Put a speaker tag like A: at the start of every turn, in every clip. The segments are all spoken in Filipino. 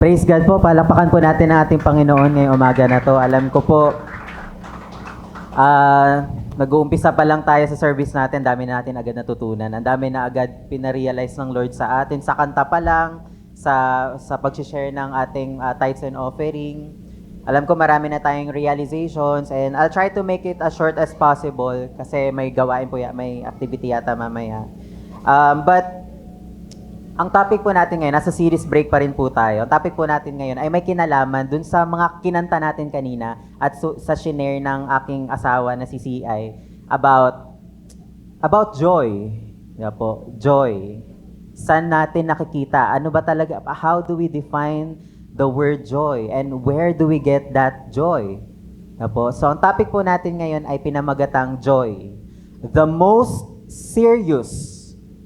A: Praise God po. Palakpakan po natin ang ating Panginoon ngayong umaga na to. Alam ko po, nag-uumpisa pa lang tayo sa service natin, dami na natin agad natutunan. Ang dami na agad pinarealize ng Lord sa atin. Sa kanta pa lang, sa pag-share ng ating tithes and offering. Alam ko marami na tayong realizations and I'll try to make it as short as possible kasi may gawain po, may activity yata mamaya. But ang topic po natin ngayon, nasa series break pa rin po tayo. Ang topic po natin ngayon ay may kinalaman dun sa mga kinanta natin kanina at sa shinare ng aking asawa na si CI about joy. Yeah po, joy. Saan natin nakikita? Ano ba talaga? How do we define the word joy? And where do we get that joy? Yeah po. So ang topic po natin ngayon ay pinamagatang joy. The most serious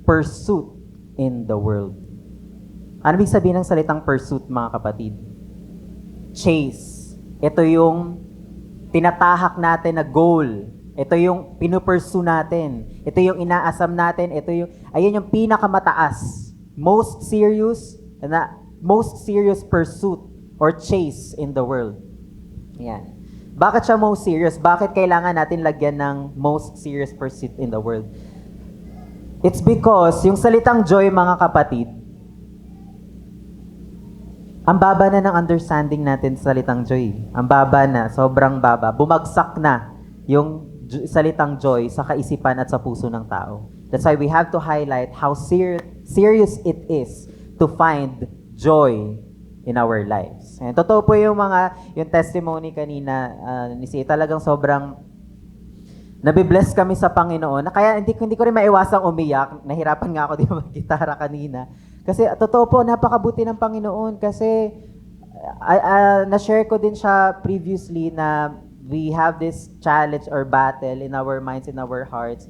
A: pursuit in the world. Ano ibig sabihin ng salitang pursuit, mga kapatid? Chase. Ito yung tinatahak natin na goal. Ito yung pinupursue natin. Ito yung inaasam natin. Ayun yung pinakamataas. Most serious pursuit or chase in the world. Yan. Bakit siya most serious? Bakit kailangan natin lagyan ng most serious pursuit in the world? It's because yung salitang joy, mga kapatid, ang baba na ng understanding natin sa salitang joy. Ang baba na, sobrang baba. Bumagsak na yung salitang joy sa kaisipan at sa puso ng tao. That's why we have to highlight how serious it is to find joy in our lives. And totoo po yung testimony kanina ni Si, talagang sobrang nabibless kami sa Panginoon. Kaya hindi ko rin maiwasang umiyak. Nahirapan nga ako di mag-gitara kanina. Kasi totoo po, napakabuti ng Panginoon. Kasi na-share ko din siya previously na we have this challenge or battle in our minds, in our hearts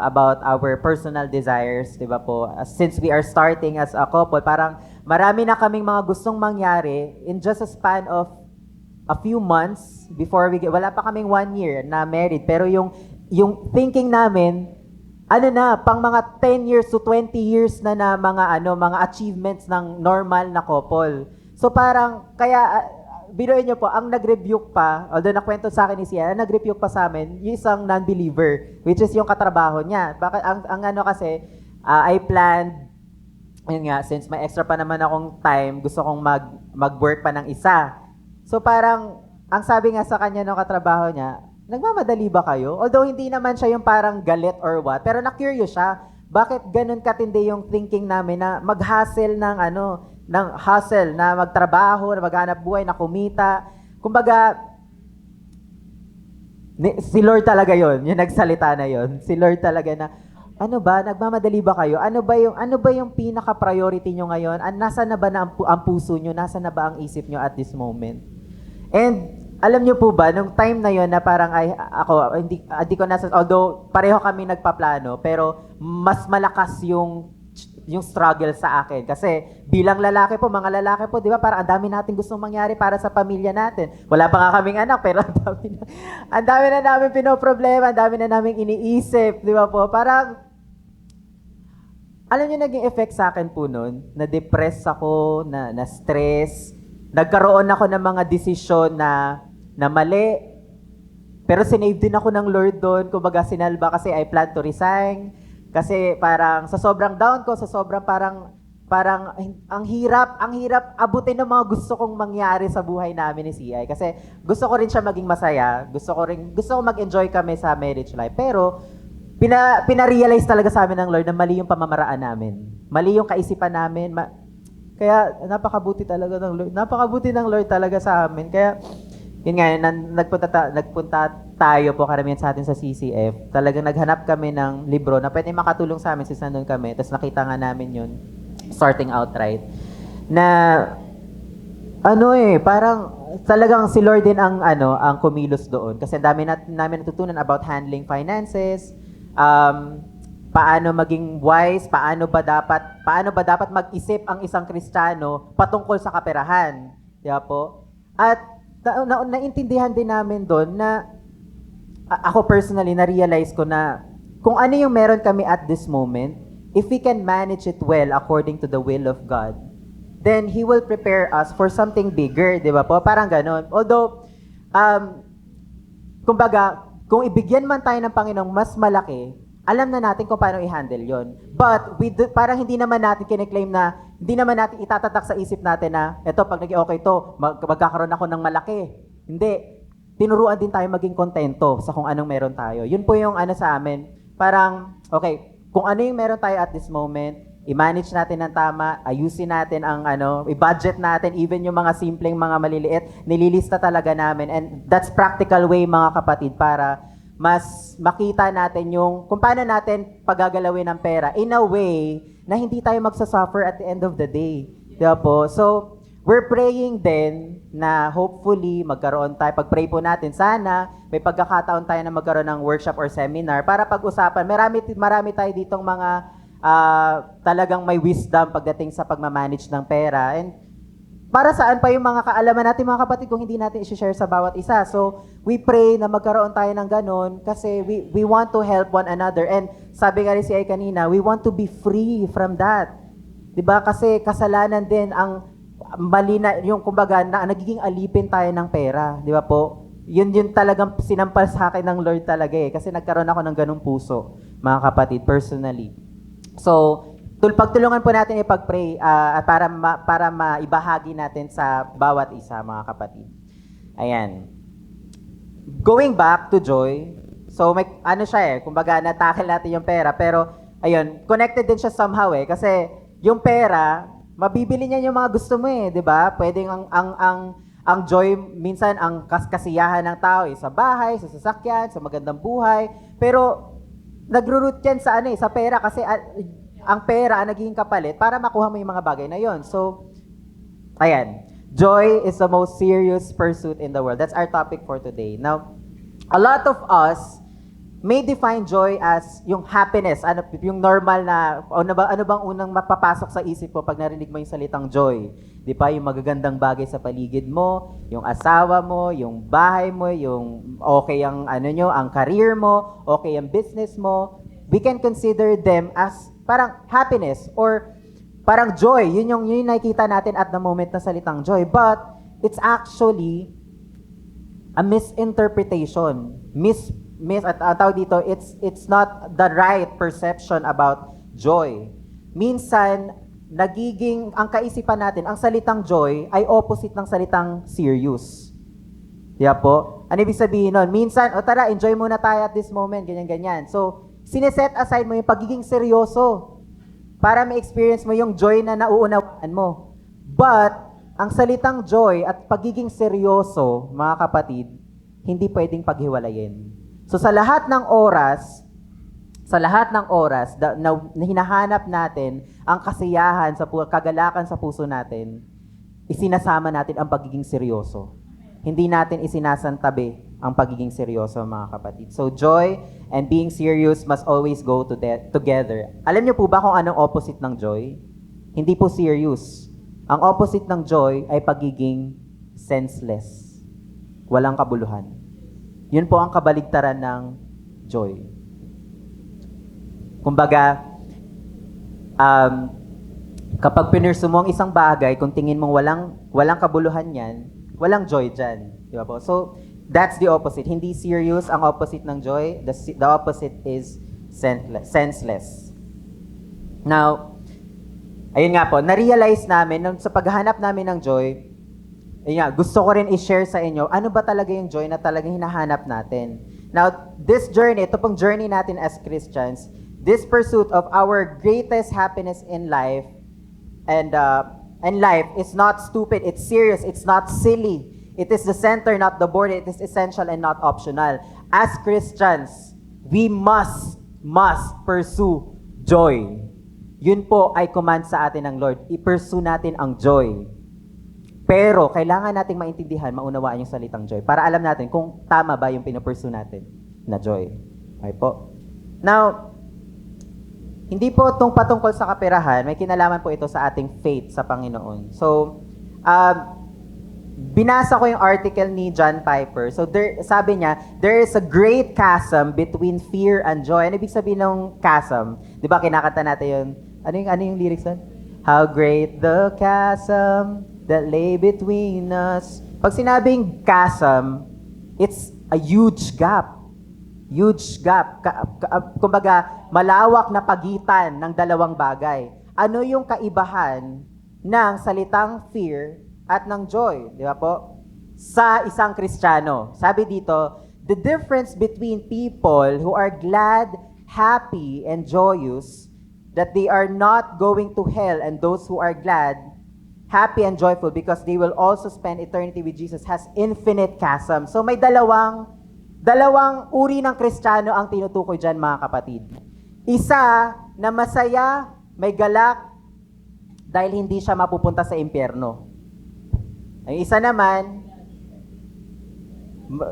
A: about our personal desires, di ba po? Since we are starting as a couple, parang marami na kaming mga gustong mangyari in just a span of a few months before wala pa kaming 1 year na married, pero yung thinking namin, pang mga 10 years to 20 years na mga achievements ng normal na couple. So parang, kaya, biruin nyo po, ang nag-rebuke pa, although nakwento sa akin ni Siya, nag-rebuke pa sa amin, yung isang non-believer, which is yung katrabaho niya. Bakit, kasi, I planned, yun nga, since may extra pa naman akong time, gusto kong mag-work pa ng isa. So parang, ang sabi nga sa kanya ng katrabaho niya, nagmamadali ba kayo? Although hindi naman siya yung parang galit or what, pero na-curious siya. Bakit ganun katindi yung thinking namin na mag-hustle ng hustle, na magtrabaho, na maghanap buhay, na kumita. Kumbaga, si Lord talaga yon, yung nagsalita na yon. Si Lord talaga na, nagmamadali ba kayo? Ano ba yung pinaka-priority nyo ngayon? Nasaan na ba ang puso nyo? Nasaan na ba ang isip nyo at this moment? And alam niyo po ba, nung time na yon na parang hindi ko nasa, although pareho kami nagpaplano, pero mas malakas yung struggle sa akin. Kasi bilang lalaki po, mga lalaki po, di ba, parang ang dami natin gustong mangyari para sa pamilya natin. Wala pa nga kaming anak, pero ang dami na namin pinoproblema, ang dami na namin iniisip, di ba po? Parang, alam niyo naging effect sa akin po noon, na-depress ako, na-stress, nagkaroon ako ng mga desisyon na mali, pero sinave din ako ng Lord doon, kumbaga sinalba kasi I plan to resign, kasi parang sa sobrang down ko, sa sobrang parang ang hirap abutin ng mga gusto kong mangyari sa buhay namin ni CI, kasi gusto ko rin siya maging masaya, gusto ko mag-enjoy kami sa marriage life, pero pina-realize talaga sa amin ng Lord na mali yung pamamaraan namin, mali yung kaisipan namin, kaya napakabuti talaga ng Lord. Napakabuti ng Lord talaga sa amin. Kaya yun nga, nagpunta tayo po karamihan sa atin sa CCF. Talagang naghanap kami ng libro na pwede makatulong sa amin since nandun kami. Tapos nakita nga namin yun, starting outright. Na parang talagang si Lord din ang kumilos doon. Kasi dami namin natutunan about handling finances, paano maging wise, paano ba dapat mag-isip ang isang Kristiyano patungkol sa kaperahan. Diba po? At naintindihan din namin doon na ako personally na-realize ko na kung ano yung meron kami at this moment, if we can manage it well according to the will of God, then He will prepare us for something bigger, di ba po? Parang ganon. Although, kumbaga, kung ibigyan man tayo ng Panginoong mas malaki, alam na natin kung paano i-handle yon. But, parang hindi naman natin kiniklaim na, hindi naman natin itatatak sa isip natin na, eto, pag naging okay to, magkakaroon ako ng malaki. Hindi. Tinuruan din tayo maging kontento sa kung anong meron tayo. Yun po yung ano sa amin. Parang, okay, kung ano yung meron tayo at this moment, i-manage natin ng tama, ayusin natin ang i-budget natin, even yung mga simpleng mga maliliit, nililista talaga namin. And that's practical way, mga kapatid, para mas makita natin yung kung paano natin pagagalawin ng pera in a way na hindi tayo magsasuffer at the end of the day. Diba po? So, we're praying din na hopefully magkaroon tayo, pag-pray po natin, sana may pagkakataon tayo na magkaroon ng workshop or seminar para pag-usapan. Marami tayo ditong mga talagang may wisdom pagdating sa pagmamanage ng pera. And para saan pa yung mga kaalaman natin, mga kapatid, kung hindi natin i-share sa bawat isa. So, we pray na magkaroon tayo ng ganun kasi we want to help one another. And sabi nga rin si Ay kanina, we want to be free from that. Diba? Kasi kasalanan din ang mali na, yung kumbaga, na nagiging alipin tayo ng pera. Di ba po? Yun talagang sinampal sa akin ng Lord talaga eh. Kasi nagkaroon ako ng ganung puso, mga kapatid, personally. So, pagtulungan po natin ipag-pray para maibahagi natin sa bawat isa, mga kapatid. Ayan. Going back to joy, so may siya eh, kumbaga natakil natin yung pera, pero ayun, connected din siya somehow eh, kasi yung pera, mabibili niya yung mga gusto mo eh, di ba? Pwedeng ang joy, minsan ang kasiyahan ng tao eh, sa bahay, sa sasakyan, sa magandang buhay, pero nagro-root yan sa sa pera kasi ang pera ang naging kapalit para makuha mo yung mga bagay na yon. So, ayan. Joy is the most serious pursuit in the world. That's our topic for today. Now, a lot of us may define joy as yung happiness, yung normal na, ano bang unang mapapasok sa isip mo pag narinig mo yung salitang joy? Di ba? Yung magagandang bagay sa paligid mo, yung asawa mo, yung bahay mo, yung okay ang ang career mo, okay ang business mo. We can consider them as parang happiness or parang joy. Yun yung nakikita natin at the moment na salitang joy. But it's actually a misinterpretation. Tawag dito, it's not the right perception about joy. Minsan, ang kaisipan natin, ang salitang joy ay opposite ng salitang serious. Diba po? Ano ibig sabihin nun? Minsan, tara, enjoy muna tayo at this moment, ganyan-ganyan. So, sineset aside mo yung pagiging seryoso para ma-experience mo yung joy na nauunawaan mo. But, ang salitang joy at pagiging seryoso, mga kapatid, hindi pwedeng paghiwalayin. So sa lahat ng oras na hinahanap natin ang kasiyahan, kagalakan sa puso natin, isinasama natin ang pagiging seryoso. Hindi natin isinasantabi ang pagiging seryoso, mga kapatid. So joy and being serious must always go together. Alam niyo po ba kung anong opposite ng joy? Hindi po serious. Ang opposite ng joy ay pagiging senseless. Walang kabuluhan. Yun po ang kabaligtaran ng joy. Kumbaga, kapag pinursu mo ang isang bagay, kung tingin mong walang kabuluhan yan, walang joy dyan. Di ba po? So, that's the opposite. Hindi serious ang opposite ng joy. The opposite is senseless. Now, ayun nga po, na-realize namin, sa paghahanap namin ng joy, gusto ko rin i-share sa inyo, ano ba talaga yung joy na talagang hinahanap natin. Now, this journey, ito pong journey natin as Christians, this pursuit of our greatest happiness in life, and life is not stupid, it's serious, it's not silly. It is the center, not the border. It is essential and not optional. As Christians, we must pursue joy. Yun po ay command sa atin ng Lord. I-pursue natin ang joy. Pero, kailangan nating maintindihan, maunawaan yung salitang joy para alam natin kung tama ba yung pinupursue natin na joy. Okay po? Now, hindi po itong patungkol sa kaperahan, may kinalaman po ito sa ating faith sa Panginoon. So, binasa ko yung article ni John Piper. So, sabi niya, there is a great chasm between fear and joy. Ano ibig sabihin ng chasm? Di ba, kinakanta natin yun? Ano yung lyrics nun? How great the chasm that lay between us. Pag sinabing chasm, it's a huge gap. Huge gap. Kumbaga, malawak na pagitan ng dalawang bagay. Ano yung kaibahan ng salitang fear at ng joy? Di ba po? Sa isang Kristiyano. Sabi dito, the difference between people who are glad, happy, and joyous that they are not going to hell, and those who are glad, happy, and joyful because they will also spend eternity with Jesus has infinite chasm. So may dalawang uri ng Kristiyano ang tinutukoy dyan, mga kapatid. Isa na masaya, may galak, dahil hindi siya mapupunta sa impyerno. Ang isa naman,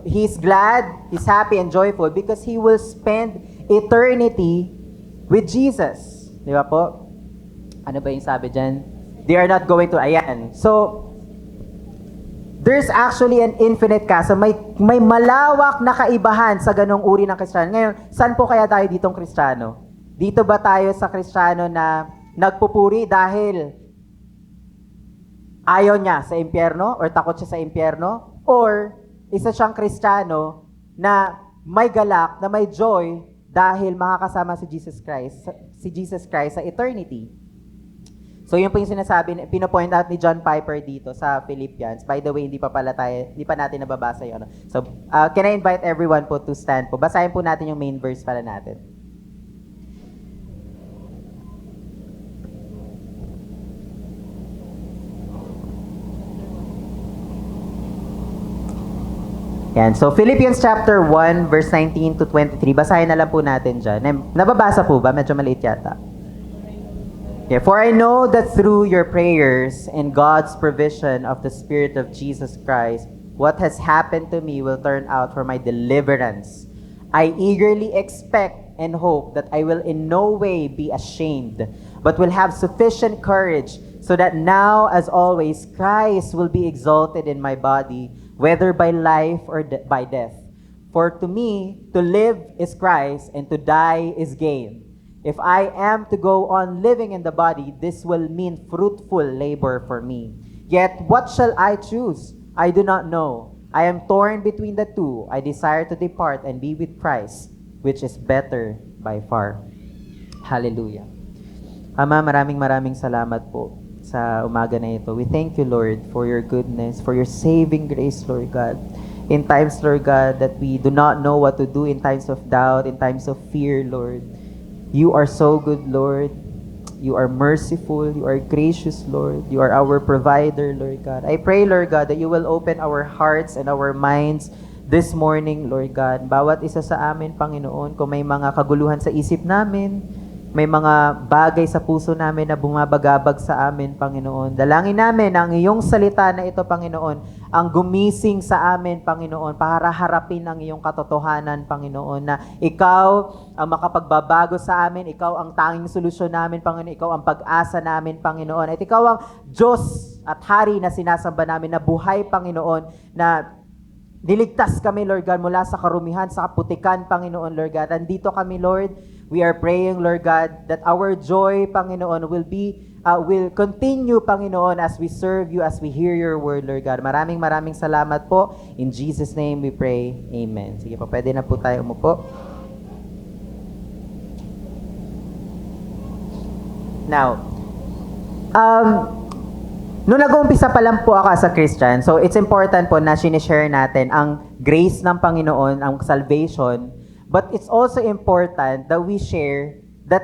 A: he's glad, he's happy, and joyful because he will spend eternity with Jesus. Di ba po? Ano ba yung sabi dyan? They are not going to, ayan. So, there's actually an infinite chasm. May malawak na kaibahan sa ganong uri ng Kristiyano. Ngayon, saan po kaya tayo ditong Kristiyano? Dito ba tayo sa Kristiyano na nagpupuri dahil ayaw niya sa impyerno or takot siya sa impyerno? Or isa siyang Kristiyano na may galak, na may joy dahil makakasama si Jesus Christ sa eternity. So yun po yung sinasabi, pinopoint out ni John Piper dito sa Philippians. By the way, hindi pa natin nababasa yun. So, can I invite everyone po to stand po? Basahin po natin yung main verse pala natin. Yan. So, Philippians chapter 1, verse 19 to 23. Basahin na lang po natin dyan. Nababasa po ba? Medyo maliit yata. Okay, for I know that through your prayers and God's provision of the Spirit of Jesus Christ, what has happened to me will turn out for my deliverance. I eagerly expect and hope that I will in no way be ashamed, but will have sufficient courage, so that now, as always, Christ will be exalted in my body, whether by life or by death. For to me, to live is Christ, and to die is gain. If I am to go on living in the body, this will mean fruitful labor for me. Yet, what shall I choose? I do not know. I am torn between the two. I desire to depart and be with Christ, which is better by far. Hallelujah. Ama, maraming salamat po sa umaga na ito. We thank you, Lord, for your goodness, for your saving grace, Lord God. In times, Lord God, that we do not know what to do, in times of doubt, in times of fear, Lord. You are so good, Lord. You are merciful. You are gracious, Lord. You are our provider, Lord God. I pray, Lord God, that you will open our hearts and our minds this morning, Lord God. Bawat isa sa amin, Panginoon, kung may mga kaguluhan sa isip namin, may mga bagay sa puso namin na bumabagabag sa amin, Panginoon. Dalangin namin ang iyong salita na ito, Panginoon, ang gumising sa amin, Panginoon, para harapin ang iyong katotohanan, Panginoon, na ikaw ang makapagbabago sa amin, ikaw ang tanging solusyon namin, Panginoon, ikaw ang pag-asa namin, Panginoon, at ikaw ang Diyos at Hari na sinasamba namin, na buhay, Panginoon, na niligtas kami, Lord God, mula sa karumihan, sa kaputikan, Panginoon, Lord God. Andito kami, Lord. We are praying, Lord God, that our joy, Panginoon, will continue, Panginoon, as we serve you, as we hear your word, Lord God. Maraming salamat po. In Jesus' name we pray. Amen. Sige po, pwede na po tayo umupo. Now, nung nag-uumpisa pa lang po ako as a Christian, so it's important po na sinishare natin ang grace ng Panginoon, ang salvation, but it's also important that we share that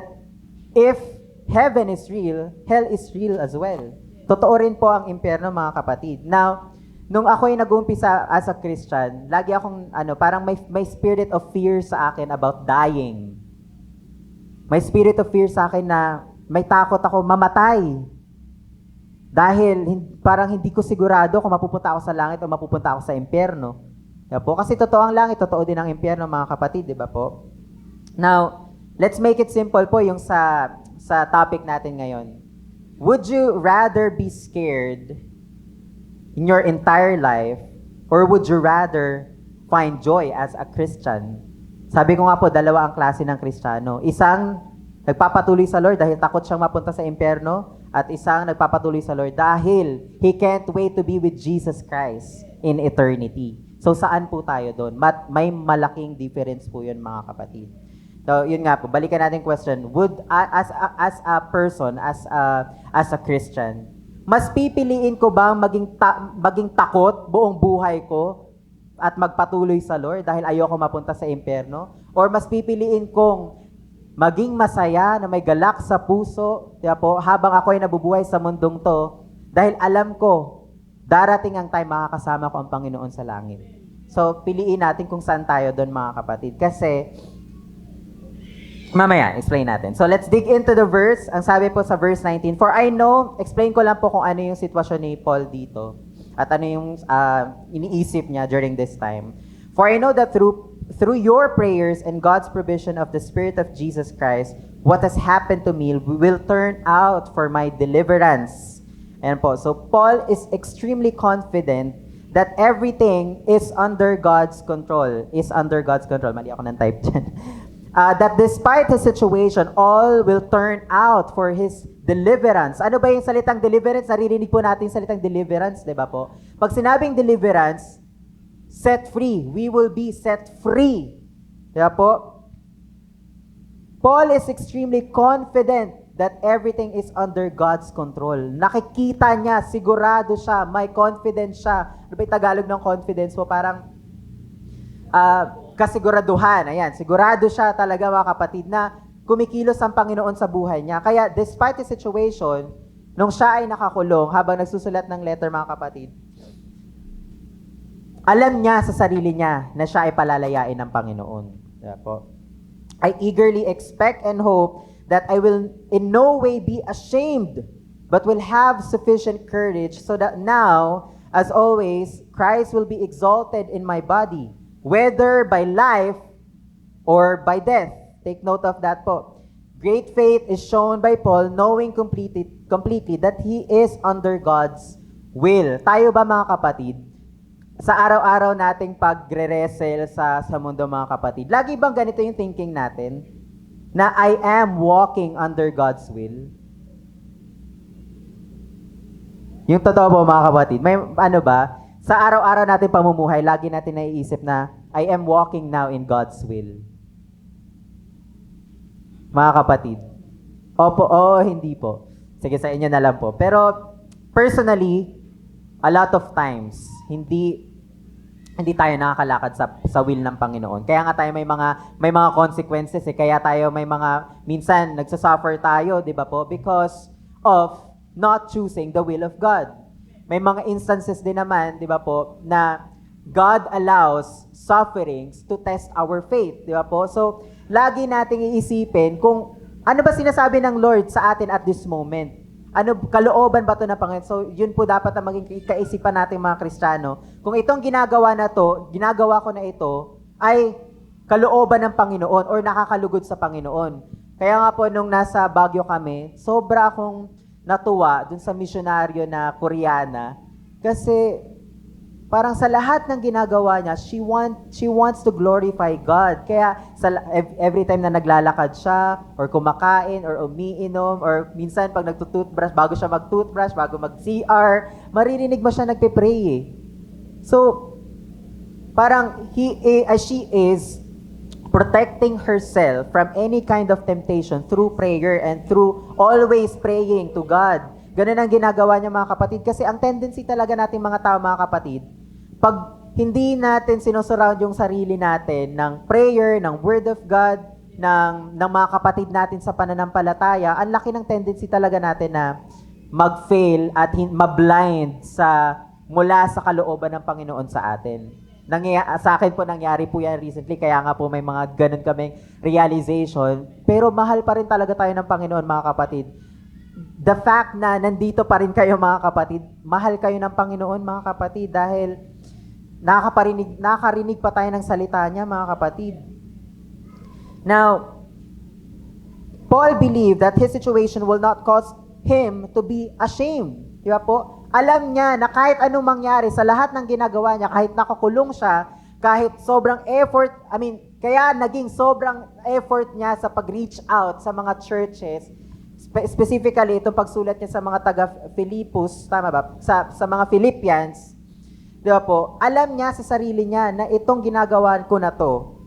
A: if heaven is real, hell is real as well. Totoo rin po ang impyerno, mga kapatid. Now, nung ako'y nag-uumpisa as a Christian, lagi akong, parang may spirit of fear sa akin about dying. May spirit of fear sa akin na may takot ako mamatay. Dahil parang hindi ko sigurado kung mapupunta ako sa langit o mapupunta ako sa impyerno. Diba po? Kasi totoo ang langit, totoo din ang impyerno, mga kapatid, di ba po? Now, let's make it simple po yung sa topic natin ngayon. Would you rather be scared in your entire life, or would you rather find joy as a Christian? Sabi ko nga po, dalawa ang klase ng Kristiyano. Isang nagpapatuloy sa Lord dahil takot siyang mapunta sa impyerno, at isang nagpapatuloy sa Lord dahil he can't wait to be with Jesus Christ in eternity. So saan po tayo doon? May malaking difference po yun, mga kapatid. So yun nga po, balikan natin question. Would as a person, as a Christian, mas pipiliin ko bang maging takot buong buhay ko at magpatuloy sa Lord dahil ayoko mapunta sa impyerno? Or mas pipiliin kong maging masaya na may galak sa puso, diba po, habang ako ay nabubuhay sa mundong to, dahil alam ko, darating ang time makakasama ko ang Panginoon sa langit. So, piliin natin kung saan tayo doon, mga kapatid. Kasi, mamaya, explain natin. So, let's dig into the verse. Ang sabi po sa verse 19, For I know, explain ko lang po kung ano yung sitwasyon ni Paul dito at ano yung iniisip niya during this time. For I know that through your prayers and God's provision of the Spirit of Jesus Christ, what has happened to me will turn out for my deliverance. Ayan po. So, Paul is extremely confident that everything is under God's control. Mali ako ng type dyan. That despite his situation, all will turn out for his deliverance. Ano ba yung salitang deliverance? Naririnig po natin yung salitang deliverance, di ba po? Pag sinabing deliverance, set free. We will be set free. Di ba po? Paul is extremely confident that everything is under God's control. Nakikita niya, sigurado siya, may confidence siya. Ano ba yung Tagalog ng confidence po? Parang kasiguraduhan. Ayan, sigurado siya talaga, mga kapatid, na kumikilos ang Panginoon sa buhay niya. Kaya despite the situation, nung siya ay nakakulong, habang nagsusulat ng letter, mga kapatid, alam niya sa sarili niya na siya ay palalayain ng Panginoon. Diba po? I eagerly expect and hope that I will in no way be ashamed, but will have sufficient courage so that now, as always, Christ will be exalted in my body, whether by life or by death. Take note of that po. Great faith is shown by Paul, knowing completely that he is under God's will. Tayo ba, mga kapatid, sa araw-araw nating pagre-wrestle sa mundo, mga kapatid, lagi bang ganito yung thinking natin? Na I am walking under God's will? Yung totoo po, mga kapatid, may ano ba? Sa araw-araw natin pamumuhay, lagi natin naiisip na I am walking now in God's will. Mga kapatid. Opo, hindi po. Sige, sa inyo na lang po. Pero personally, a lot of times, hindi tayo nakakalakad sa will ng Panginoon. Kaya nga tayo may mga consequences kaya tayo minsan nagsasuffer tayo, 'di ba po? Because of not choosing the will of God. May mga instances din naman, 'di ba po, na God allows sufferings to test our faith, 'di ba po? So, lagi nating iisipin kung ano ba sinasabi ng Lord sa atin at this moment. Ano, kalooban ba ito ng Panginoon? So, yun po dapat ang maging kaisipan natin, mga Kristiyano. Kung itong ginagawa ko na ito, ay kalooban ng Panginoon or nakakalugod sa Panginoon. Kaya nga po, nung nasa Baguio kami, sobra akong natuwa dun sa misyonaryo na Koreana. Kasi, parang sa lahat ng ginagawa niya, she wants to glorify God. Kaya every time na naglalakad siya, or kumakain, or umiinom, or minsan pag nagtutoothbrush, bago siya mag-toothbrush, bago mag-CR, maririnig mo siya nagpe-pray eh. So, parang she is protecting herself from any kind of temptation through prayer and through always praying to God. Ganun ang ginagawa niya, mga kapatid. Kasi ang tendency talaga nating mga tao, mga kapatid, pag hindi natin sinusurround yung sarili natin ng prayer, ng word of God, ng mga kapatid natin sa pananampalataya, ang laki ng tendency talaga natin na mag-fail at ma-blind mula sa kalooban ng Panginoon sa atin. Sa akin po nangyari po yan recently, kaya nga po may mga ganun kaming realization. Pero mahal pa rin talaga tayo ng Panginoon, mga kapatid. The fact na nandito pa rin kayo, mga kapatid, mahal kayo ng Panginoon, mga kapatid, dahil nakakarinig pa tayo ng salita niya, mga kapatid. Now, Paul believed that his situation will not cause him to be ashamed. Di ba po? Alam niya na kahit anong mangyari sa lahat ng ginagawa niya, kahit nakakulong siya, kahit sobrang effort, kaya naging sobrang effort niya sa pag-reach out sa mga churches, specifically, itong pagsulat niya sa mga taga-Filipos, tama ba? Sa mga Philippians, di ba po, alam niya sa sarili niya na itong ginagawa ko na to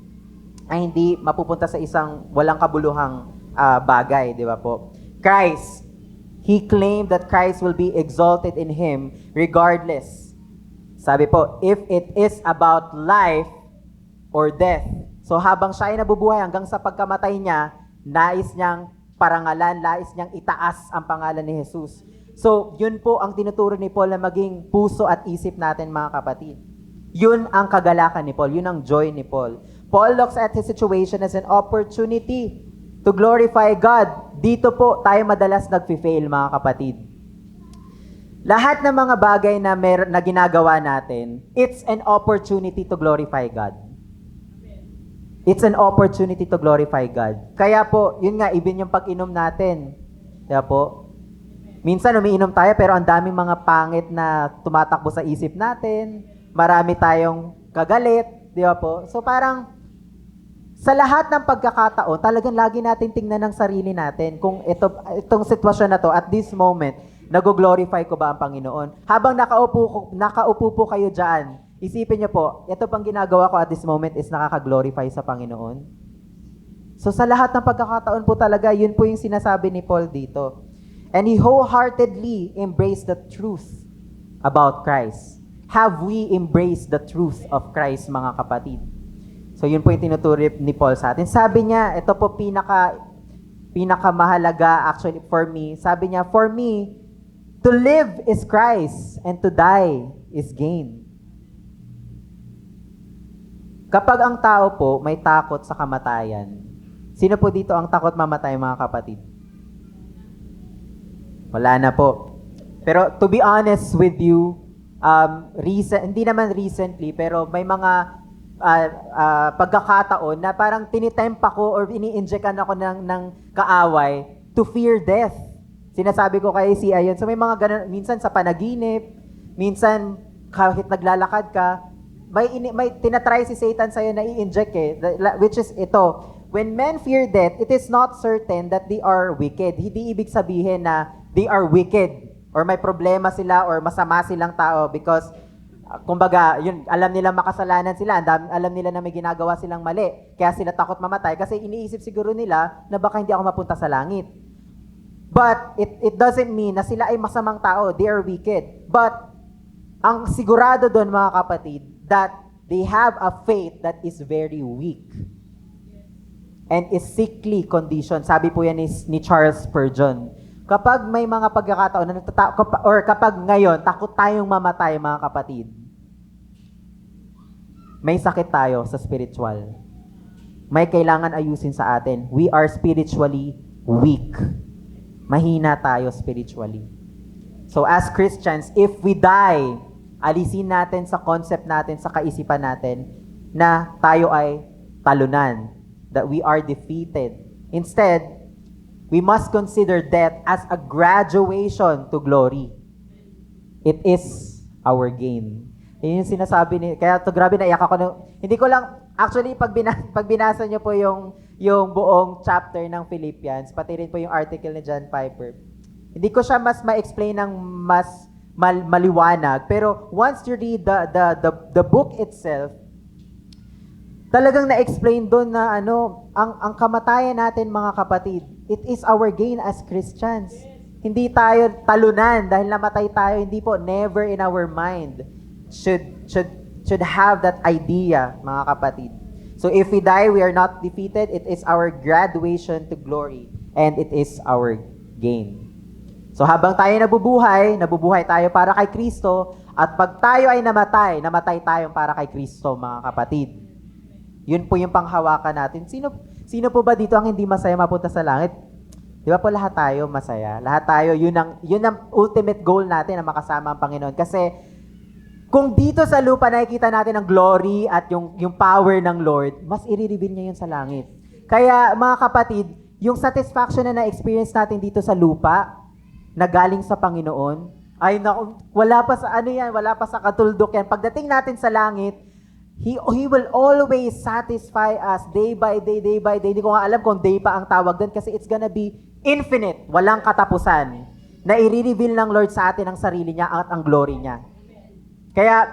A: ay hindi mapupunta sa isang walang kabuluhang bagay, di ba po? Christ, he claimed that Christ will be exalted in him regardless. Sabi po, if it is about life or death. So habang siya ay nabubuhay hanggang sa pagkamatay niya, nais niyang parangalan, nais niyang itaas ang pangalan ni Jesus. So, yun po ang tinuturo ni Paul na maging puso at isip natin, mga kapatid. Yun ang kagalakan ni Paul, yun ang joy ni Paul. Paul looks at his situation as an opportunity to glorify God. Dito po tayo madalas nag-fail, mga kapatid. Lahat ng mga bagay na ginagawa natin, it's an opportunity to glorify God. It's an opportunity to glorify God. Kaya po, yun nga, even yung pag-inom natin. Kaya po, minsan umiinom tayo pero ang daming mga pangit na tumatakbo sa isip natin. Marami tayong kagalit. Di ba po? So parang, sa lahat ng pagkakataon, talagang lagi natin tingnan ng sarili natin kung itong sitwasyon na to, at this moment, nag-glorify ko ba ang Panginoon? Habang nakaupo po kayo dyan, isipin niyo po, ito pang ginagawa ko at this moment is nakaka-glorify sa Panginoon. So sa lahat ng pagkakataon po talaga, yun po yung sinasabi ni Paul dito. And he wholeheartedly embraced the truth about Christ. Have we embraced the truth of Christ, mga kapatid? So yun po yung tinuturo ni Paul sa atin. Sabi niya, ito po pinakamahalaga actually for me. Sabi niya, for me, to live is Christ and to die is gain. Kapag ang tao po may takot sa kamatayan, sino po dito ang takot mamatay, mga kapatid? Wala na po. Pero to be honest with you, hindi naman recently, pero may mga pagkakataon na parang tinitempa ko or ini-injectan ako ng kaaway to fear death. Sinasabi ko kay si Ayon. So may mga ganun, minsan sa panaginip, minsan kahit naglalakad ka, may tinatry si Satan sa'yo na i-inject which is ito. When men fear death, it is not certain that they are wicked. Hindi ibig sabihin na they are wicked or may problema sila or masama silang tao because kumbaga, yun, alam nila makasalanan sila, alam nila na may ginagawa silang mali, kaya sila takot mamatay kasi iniisip siguro nila na baka hindi ako mapunta sa langit. But it doesn't mean na sila ay masamang tao, they are wicked. But ang sigurado doon, mga kapatid, that they have a faith that is very weak and is sickly condition. Sabi po yan ni Charles Spurgeon. Kapag may mga pagkakataon na or kapag ngayon takot tayong mamatay, mga kapatid, may sakit tayo sa spiritual. May kailangan ayusin sa atin. We are spiritually weak. Mahina tayo spiritually. So as Christians, if we die, alisin natin sa concept natin, sa kaisipan natin, na tayo ay talunan, that we are defeated. Instead, we must consider death as a graduation to glory. It is our gain. Yun yung sinasabi kaya to grabe naiyak ako. Hindi ko lang, actually, pag binasa nyo po yung buong chapter ng Philippians, pati rin po yung article ni John Piper, hindi ko siya mas ma-explain ng mas maliwanag, pero once you read the book itself, talagang na-explain doon na ang kamatayan natin, mga kapatid, it is our gain as Christians. Hindi tayo talunan dahil namatay tayo, hindi po, never in our mind should have that idea, mga kapatid. So if we die, we are not defeated. It is our graduation to glory and it is our gain. So habang tayo nabubuhay tayo para kay Kristo, at pag tayo ay namatay tayong para kay Kristo, mga kapatid. Yun po yung panghawakan natin. Sino po ba dito ang hindi masaya mapunta sa langit? Di ba po lahat tayo masaya? Lahat tayo, yun ang ultimate goal natin na makasama ang Panginoon. Kasi kung dito sa lupa nakikita natin ang glory at yung power ng Lord, mas i-reveal niya yun sa langit. Kaya mga kapatid, yung satisfaction na na-experience natin dito sa lupa, na galing sa Panginoon, ay naku, wala pa sa katuldukan. Pagdating natin sa langit, He will always satisfy us day by day, day by day. Hindi ko nga alam kung day pa ang tawag doon kasi it's gonna be infinite, walang katapusan, na i-reveal ng Lord sa atin ang sarili niya at ang glory niya. Kaya,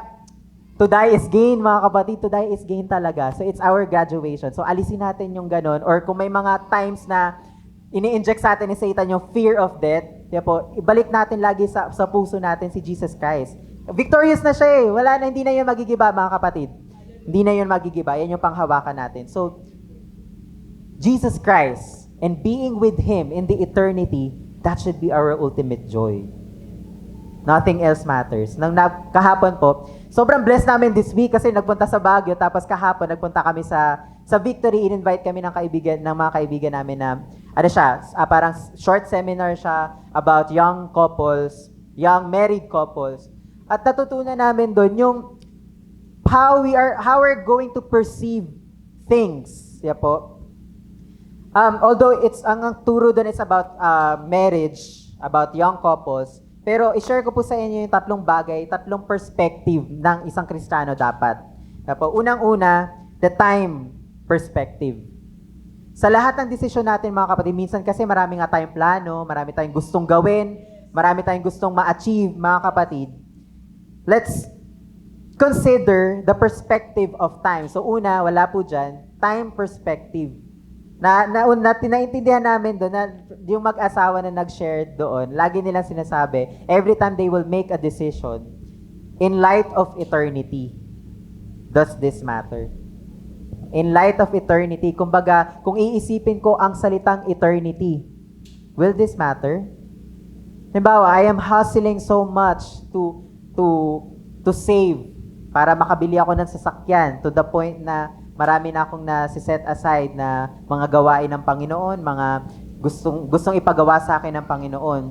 A: to die is gain, mga kapatid. To die is gain talaga. So, it's our graduation. So, alisin natin yung ganun. Or kung may mga times na ini-inject sa atin ni Satan yung fear of death, kaya po, ibalik natin lagi sa puso natin si Jesus Christ. Victorious na siya eh. Wala na, hindi na yun magigiba, mga kapatid. Hindi na yun magigiba. Yan yung panghawakan natin. So, Jesus Christ and being with Him in the eternity, that should be our ultimate joy. Nothing else matters. Kahapon po, sobrang blessed namin this week kasi nagpunta sa Baguio, tapos kahapon nagpunta kami sa Victory, in-invite kami ng mga kaibigan namin na, parang short seminar siya about young couples, young married couples. At natutunan namin doon yung how we're going to perceive things. Yeah po. Although ang turo doon is about marriage, about young couples, pero i-share ko po sa inyo yung tatlong bagay, tatlong perspective ng isang Kristiyano dapat. Yeah po. Unang-una, the time perspective. Sa lahat ng desisyon natin, mga kapatid, minsan kasi marami nga tayong plano, marami tayong gustong gawin, marami tayong gustong ma-achieve, mga kapatid. Let's consider the perspective of time. So una, wala po dyan, time perspective. Naintindihan namin doon na yung mag-asawa na nag-share doon, lagi nilang sinasabi, every time they will make a decision, in light of eternity, does this matter? In light of eternity, kumbaga, kung iisipin ko ang salitang eternity, will this matter? Halimbawa, I am hustling so much to save para makabili ako ng sasakyan to the point na marami na akong nasi-set aside na mga gawain ng Panginoon, mga gustong ipagawa sa akin ng Panginoon.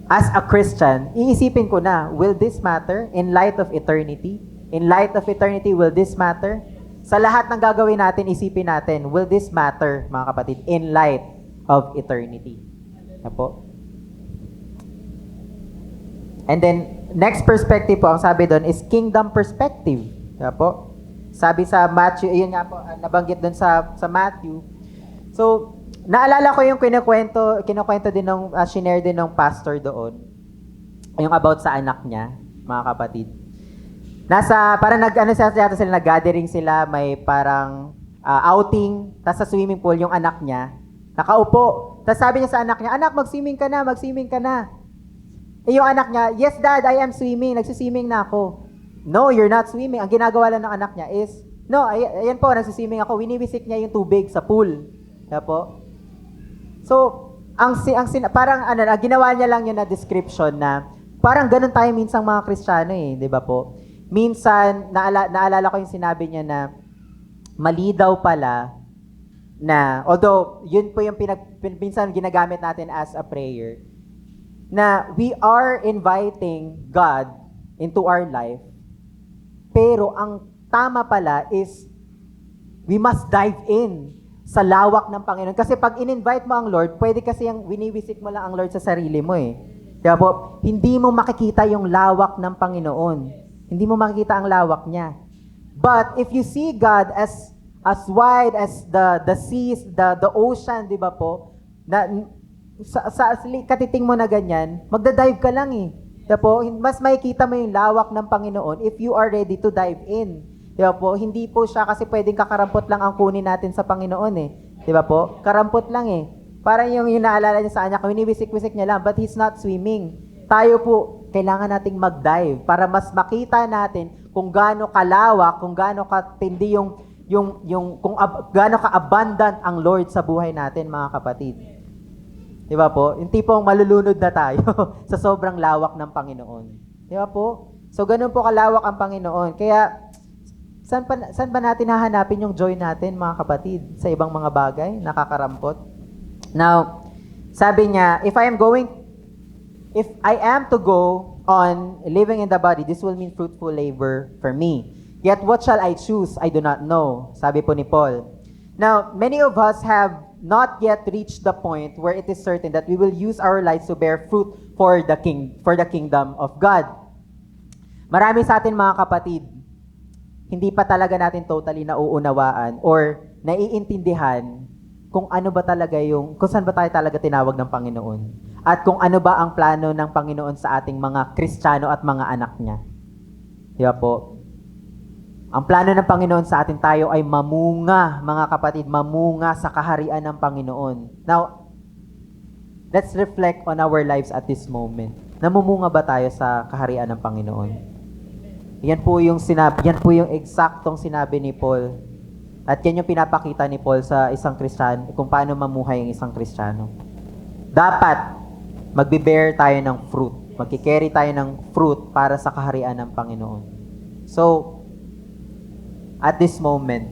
A: As a Christian, iisipin ko na, will this matter in light of eternity? In light of eternity, will this matter? Sa lahat ng gagawin natin, isipin natin, will this matter, mga kapatid, in light of eternity? Na po? And then, next perspective po, ang sabi doon is kingdom perspective. Na po? Sabi sa Matthew, ayun nga po, nabanggit doon sa Matthew. So, naalala ko yung kinukwento din ng, shinare din ng pastor doon, yung about sa anak niya, mga kapatid. Parang nag-gathering sila, may parang outing, tapos sa swimming pool, yung anak niya, nakaupo. Tapos sabi niya sa anak niya, anak, mag-swimming ka na. Eh yung anak niya, yes dad, I am swimming, nagsiswimming na ako. No, you're not swimming. Ang ginagawa lang ng anak niya is, no, ayan po, nagsiswimming ako, winiwisik niya yung tubig sa pool. Kaya po. So, parang ginawa niya lang yun na description na, parang ganun tayo minsang mga Kristiyano eh, di ba po? Minsan, naalala ko yung sinabi niya na mali daw pala na, although yun po yung minsan ginagamit natin as a prayer, na we are inviting God into our life, pero ang tama pala is we must dive in sa lawak ng Panginoon. Kasi pag in-invite mo ang Lord, pwede kasi yung winivisit mo lang ang Lord sa sarili mo eh. Kaya po, hindi mo makikita yung lawak ng Panginoon. Hindi mo makikita ang lawak niya. But if you see God as wide as the seas, the ocean, di ba po? Sa katiting mo na ganyan, magda-dive ka lang eh. Di ba po? Mas makikita mo yung lawak ng Panginoon if you are ready to dive in. Di ba po? Hindi po siya kasi pwedeng kakarampot lang ang kunin natin sa Panginoon eh. Di ba po? Karampot lang eh. Parang yung naalala niya sa kanya, winiwisik-wisik niya lang, but he's not swimming. Tayo po, kailangan nating mag-dive para mas makita natin kung gaano kalawak, kung gaano katindi kung gaano ka-abundant ang Lord sa buhay natin, mga kapatid. Di ba po? Yung tipong malulunod na tayo sa sobrang lawak ng Panginoon. Di ba po? So, ganun po kalawak ang Panginoon. Kaya, saan ba natin hahanapin yung joy natin, mga kapatid? Sa ibang mga bagay, nakakarampot? Now, sabi niya, if I am to go on living in the body, this will mean fruitful labor for me. Yet what shall I choose? I do not know. Sabi po ni Paul. Now, many of us have not yet reached the point where it is certain that we will use our lives to bear fruit for the kingdom of God. Marami sa atin, mga kapatid, hindi pa talaga natin totally nauunawaan or naiintindihan kung ano ba talaga kung saan ba tayo talaga tinawag ng Panginoon. At kung ano ba ang plano ng Panginoon sa ating mga Kristiyano at mga anak niya. Diba po? Ang plano ng Panginoon sa atin, tayo ay mamunga, mga kapatid, mamunga sa kaharian ng Panginoon. Now, let's reflect on our lives at this moment. Namumunga ba tayo sa kaharian ng Panginoon? Yan po yung eksaktong sinabi ni Paul. At yan yung pinapakita ni Paul sa isang Kristiyano, kung paano mamuhay ang isang Kristiyano. Dapat, magbe-bear tayo ng fruit. Magkikerry tayo ng fruit para sa kaharian ng Panginoon. So, at this moment,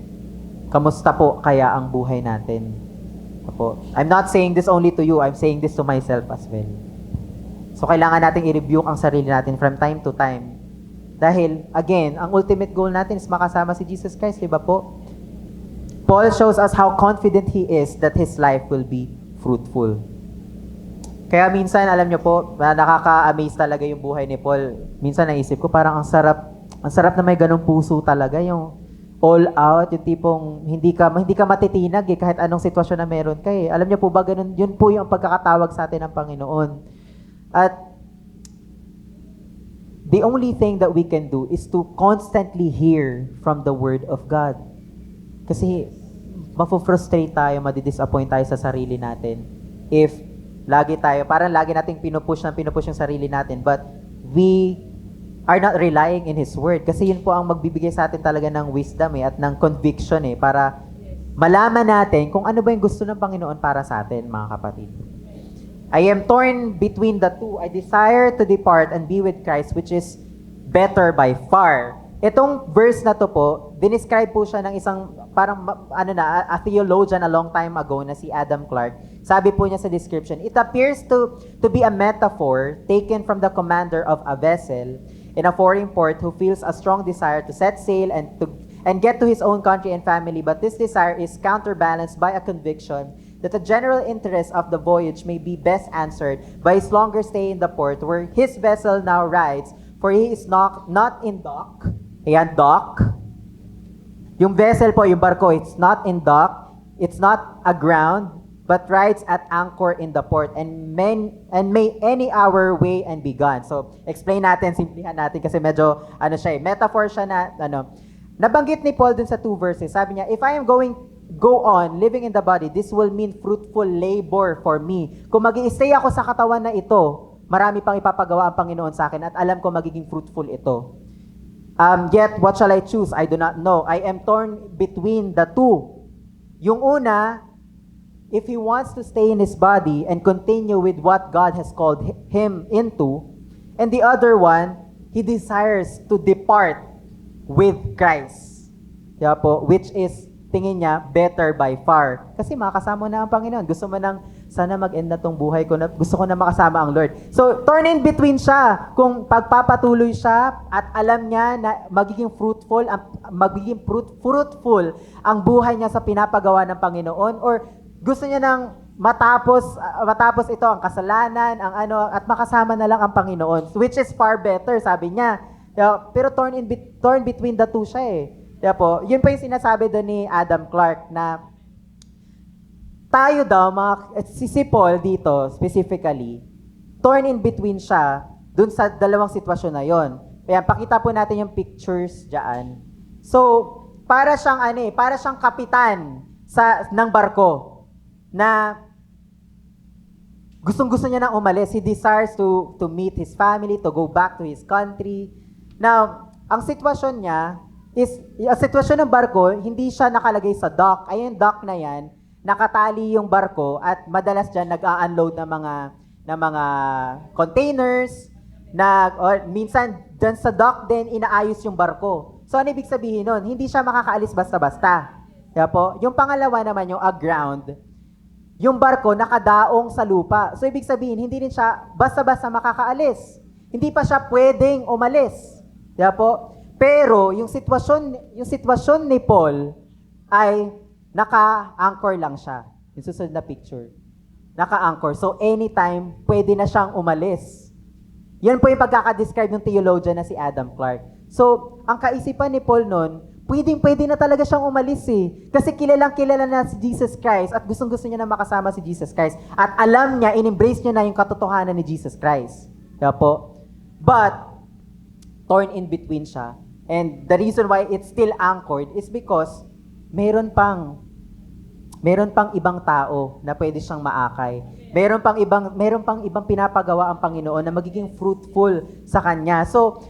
A: kamusta po kaya ang buhay natin? Apo, I'm not saying this only to you, I'm saying this to myself as well. So, kailangan nating i-review ang sarili natin from time to time. Dahil, again, ang ultimate goal natin is makasama si Jesus Christ, di ba po? Paul shows us how confident he is that his life will be fruitful. Kaya minsan, alam nyo po, nakaka-amaze talaga yung buhay ni Paul. Minsan naisip ko, parang ang sarap na may ganong puso talaga, yung all out, yung tipong hindi ka matitinag kahit anong sitwasyon na meron ka Alam niyo po ba, ganun, yun po yung pagkakatawag sa atin ng Panginoon. At the only thing that we can do is to constantly hear from the Word of God. Kasi mafo-frustrate tayo, madidisappoint tayo sa sarili natin if lagi nating pinupush yung sarili natin, but we are not relying in His Word. Kasi yun po ang magbibigay sa atin talaga ng wisdom at ng conviction para malaman natin kung ano ba yung gusto ng Panginoon para sa atin, mga kapatid. I am torn between the two. I desire to depart and be with Christ, which is better by far. Itong verse na to po, dinescribe po siya ng isang a theologian a long time ago na si Adam Clarke. Sabi po niya sa description, it appears to be a metaphor taken from the commander of a vessel in a foreign port who feels a strong desire to set sail and get to his own country and family, but this desire is counterbalanced by a conviction that the general interest of the voyage may be best answered by his longer stay in the port where his vessel now rides, for he is not in dock. Ayan, dock. Yung vessel po, yung barko, it's not in dock, it's not aground, but rides at anchor in the port and may any hour weigh and be gone. So, explain natin, simplihan natin kasi medyo, metaphor siya na, nabanggit ni Paul dun sa 2 verses. Sabi niya, if I am go on living in the body, this will mean fruitful labor for me. Kung mag-i-stay ako sa katawan na ito, marami pang ipapagawa ang Panginoon sa akin at alam ko magiging fruitful ito. Yet, what shall I choose? I do not know. I am torn between the two. Yung una, if he wants to stay in his body and continue with what God has called him into, and the other one, he desires to depart with Christ. Diba po? Which is, tingin niya, better by far. Kasi makasama na ang Panginoon. Gusto mo nang, sana mag-end na tong buhay ko na, gusto ko na makasama ang Lord. So, turn in between siya. Kung pagpapatuloy siya at alam niya na magiging fruitful ang buhay niya sa pinapagawa ng Panginoon, or gusto niya nang matapos ito ang kasalanan, at makasama na lang ang Panginoon, which is far better, sabi niya. Pero torn between the two siya Kaya po, yun po yung sinasabi doon ni Adam Clarke na tayo daw, si Paul dito specifically, torn in between siya doon sa dalawang sitwasyon na yon. Kaya pakita po natin yung pictures diyan. So, para siyang kapitan ng barko na gustong-gusto niya nang umalis. He desires to meet his family, to go back to his country. Now, ang sitwasyon niya ang sitwasyon ng barko, hindi siya nakalagay sa dock. Ayun, dock na yan, nakatali yung barko at madalas dyan nag-a-unload ng mga containers, or minsan dyan sa dock din inaayos yung barko. So, ano ibig sabihin nun? Hindi siya makakaalis basta-basta. Kaya po, yung pangalawa naman, yung aground, yung barko nakadaong sa lupa. So, ibig sabihin, hindi rin siya basta-basta makakaalis. Hindi pa siya pwedeng umalis. Kaya po, pero yung sitwasyon ni Paul ay naka-anchor lang siya. Yung susunod na picture. Naka-anchor. So, anytime, pwede na siyang umalis. Yan po yung pagkakadescribe ng theologian na si Adam Clarke. So, ang kaisipan ni Paul noon, pwede na talaga siyang umalis eh. Kasi kilalang-kilala na si Jesus Christ at gustong-gusto niya na makasama si Jesus Christ. At alam niya, in-embrace niya na yung katotohanan ni Jesus Christ. Kaya po. But, torn in between siya. And the reason why it's still anchored is because meron pang ibang tao na pwede siyang maakay. Meron pang ibang pinapagawa ang Panginoon na magiging fruitful sa kanya. So,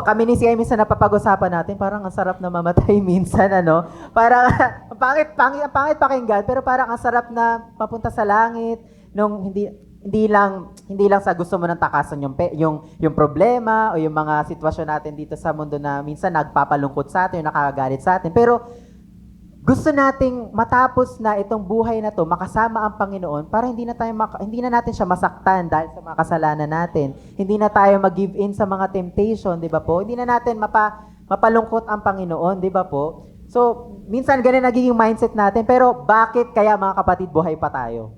A: kami ni CI minsan napapag-usapan natin, parang ang sarap na mamatay minsan, ano? Parang, pangit pakinggan, pero parang ang sarap na papunta sa langit, nung hindi lang sa gusto mo nang takasan yung problema o yung mga sitwasyon natin dito sa mundo na minsan nagpapalungkot sa atin, nakakagalit sa atin. Pero gusto nating matapos na itong buhay na to, makasama ang Panginoon para hindi na natin siya masaktan dahil sa mga kasalanan natin. Hindi na tayo mag-give in sa mga temptation, di ba po? Hindi na natin mapalungkot ang Panginoon, di ba po? So, minsan ganun nagiging mindset natin, pero bakit kaya mga kapatid buhay pa tayo?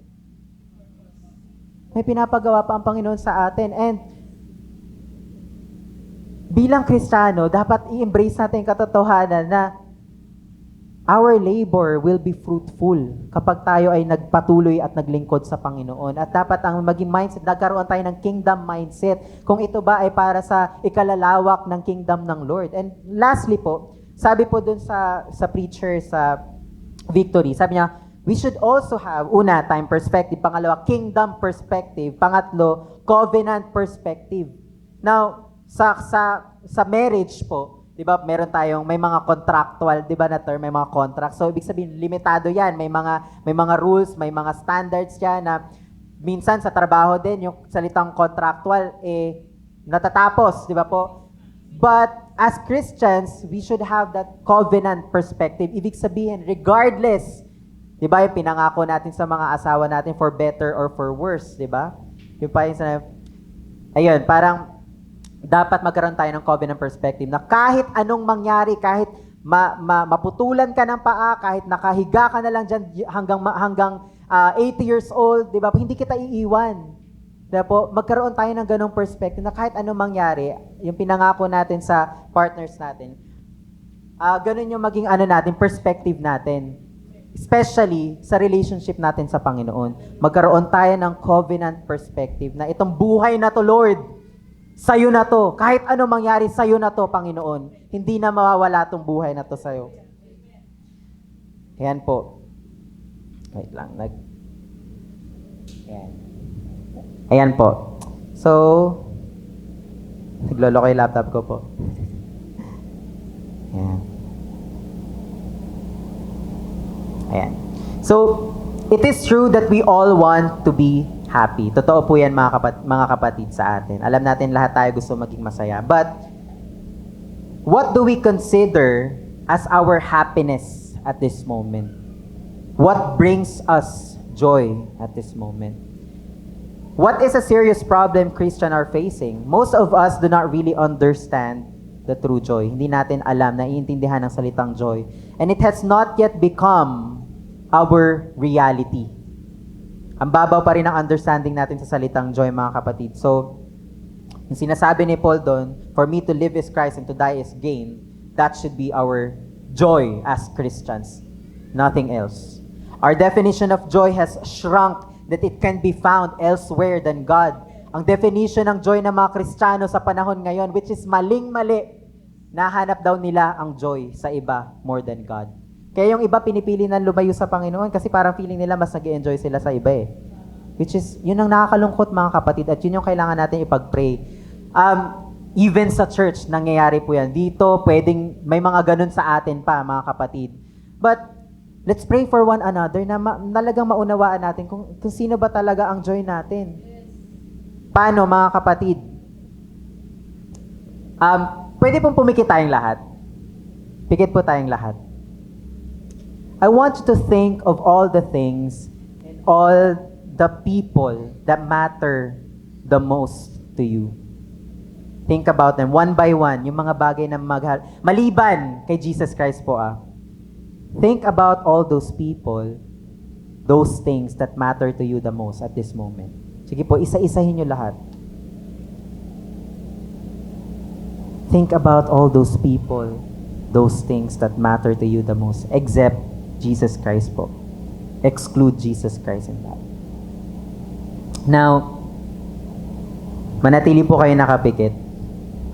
A: May pinapagawa pa ang Panginoon sa atin. And bilang Kristiyano, dapat i-embrace natin yung katotohanan na our labor will be fruitful kapag tayo ay nagpatuloy at naglingkod sa Panginoon. At dapat ang maging mindset, nagkaroon tayo ng kingdom mindset. Kung ito ba ay para sa ikalalawak ng kingdom ng Lord. And lastly po, sabi po dun sa preacher sa Victory, sabi niya, we should also have, una, time perspective. Pangalawa, kingdom perspective. Pangatlo, covenant perspective. Now, sa marriage po, 'di ba? May mga contractual, 'di ba, na term, may mga contract. So ibig sabihin limitado 'yan. May mga rules, may mga standards 'yan na minsan sa trabaho din yung salitang contractual natatapos, 'di ba po? But as Christians, we should have that covenant perspective. Ibig sabihin regardless, 'di ba, yung pinangako natin sa mga asawa natin for better or for worse, 'di ba? Yung pa yung ayun, parang dapat magkaroon tayo ng covenant perspective na kahit anong mangyari, kahit maputulan ka ng paa, kahit nakahiga ka na lang dyan hanggang 80 years old, di ba? Hindi kita iiwan. Diba po? Magkaroon tayo ng ganong perspective na kahit anong mangyari, yung pinangako natin sa partners natin, ganun yung maging perspective natin. Especially sa relationship natin sa Panginoon. Magkaroon tayo ng covenant perspective na itong buhay na to, Lord, sa'yo na to. Kahit ano mangyari, sa'yo na to, Panginoon. Hindi na mawawala tong buhay na to sa'yo. Ayan po. Wait lang. Ayan po. So, naglolo ko yung laptop ko po. Ayan. So, it is true that we all want to be happy. Totoo po yan mga kapatid sa atin. Alam natin lahat tayo gusto maging masaya. But, what do we consider as our happiness at this moment? What brings us joy at this moment? What is a serious problem Christians are facing? Most of us do not really understand the true joy. Hindi natin alam, naiintindihan ng salitang joy. And it has not yet become our reality. Ang babaw pa rin ang understanding natin sa salitang joy, mga kapatid. So, yung sinasabi ni Paul doon, for me to live is Christ and to die is gain, that should be our joy as Christians. Nothing else. Our definition of joy has shrunk that it can be found elsewhere than God. Ang definition ng joy ng mga Kristiyano sa panahon ngayon, which is maling-mali, nahanap daw nila ang joy sa iba more than God. Kaya yung iba pinipili na lumayo sa Panginoon kasi parang feeling nila mas nag-enjoy sila sa iba eh. Which is, yun ang nakakalungkot mga kapatid at yun yung kailangan natin ipag-pray. Even sa church, nangyayari po yan. Dito, pwedeng may mga ganun sa atin pa mga kapatid. But, let's pray for one another na talagang maunawaan natin kung sino ba talaga ang joy natin. Paano mga kapatid? Pwede pong pumikit tayong lahat. Pikit po tayong lahat. I want you to think of all the things and all the people that matter the most to you. Think about them one by one, yung mga bagay na maliban kay Jesus Christ po Think about all those people, those things that matter to you the most at this moment. Sige po, isa-isahin nyo lahat. think about all those people, those things that matter to you the most, except Jesus Christ po. Exclude Jesus Christ in that. Now, manatili po kayo nakapikit.